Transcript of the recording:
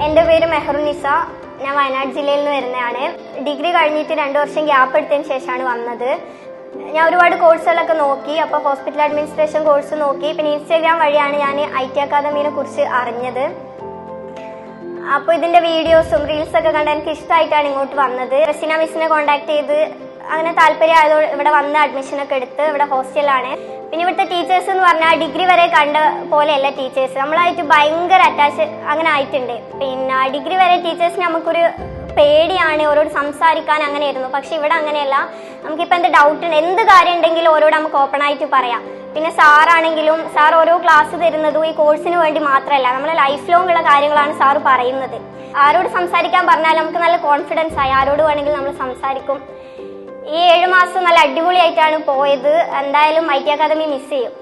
എൻ്റെ പേര് മെഹറുനിസ. ഞാൻ വയനാട് ജില്ലയിൽ നിന്ന് വരുന്നതാണ്. ഡിഗ്രി കഴിഞ്ഞിട്ട് 2 വർഷം ഗ്യാപ്പ് എടുത്തതിന് ശേഷമാണ് വന്നത്. ഞാൻ ഒരുപാട് കോഴ്സുകളൊക്കെ നോക്കി. അപ്പോൾ ഹോസ്പിറ്റൽ അഡ്മിനിസ്ട്രേഷൻ കോഴ്സ് നോക്കി. പിന്നെ ഇൻസ്റ്റാഗ്രാം വഴിയാണ് ഞാൻ IT അക്കാദമിനെ കുറിച്ച് അറിഞ്ഞത്. അപ്പോൾ ഇതിൻ്റെ വീഡിയോസും റീൽസൊക്കെ കണ്ട് എനിക്ക് ഇഷ്ടമായിട്ടാണ് ഇങ്ങോട്ട് വന്നത്. റസീന മിസ്സിനെ കോൺടാക്ട് ചെയ്ത് അങ്ങനെ താല്പര്യമായതോടെ ഇവിടെ വന്ന് അഡ്മിഷനൊക്കെ എടുത്ത് ഇവിടെ ഹോസ്റ്റലാണ്. പിന്നെ ഇവിടുത്തെ ടീച്ചേഴ്സ് എന്ന് പറഞ്ഞാൽ ഡിഗ്രി വരെ കണ്ട പോലെയല്ല ടീച്ചേഴ്സ്. നമ്മളായിട്ട് ഭയങ്കര അറ്റാച്ച് അങ്ങനെ ആയിട്ടുണ്ട്. പിന്നെ ഡിഗ്രി വരെ ടീച്ചേഴ്സിന് നമുക്കൊരു പേടിയാണ്, ഓരോട് സംസാരിക്കാൻ അങ്ങനെയായിരുന്നു. പക്ഷെ ഇവിടെ അങ്ങനെയല്ല. നമുക്കിപ്പോൾ എന്ത് ഡൗട്ട് ഉണ്ട്, എന്ത് കാര്യം ഉണ്ടെങ്കിലും ഓരോട് നമുക്ക് ഓപ്പൺ ആയിട്ട് പറയാം. പിന്നെ സാറാണെങ്കിലും സാർ ഓരോ ക്ലാസ് തരുന്നതും ഈ കോഴ്സിന് വേണ്ടി മാത്രമല്ല, നമ്മളെ ലൈഫ് ലോങ് ഉള്ള കാര്യങ്ങളാണ് സാറ് പറയുന്നത്. ആരോട് സംസാരിക്കാൻ പറഞ്ഞാൽ നമുക്ക് നല്ല കോൺഫിഡൻസ് ആയി ആരോട് വേണമെങ്കിലും നമ്മൾ സംസാരിക്കും. ഈ 7 മാസം നല്ല അടിപൊളിയായിട്ടാണ് പോയത്. എന്തായാലും IT അക്കാദമി മിസ് ചെയ്യും.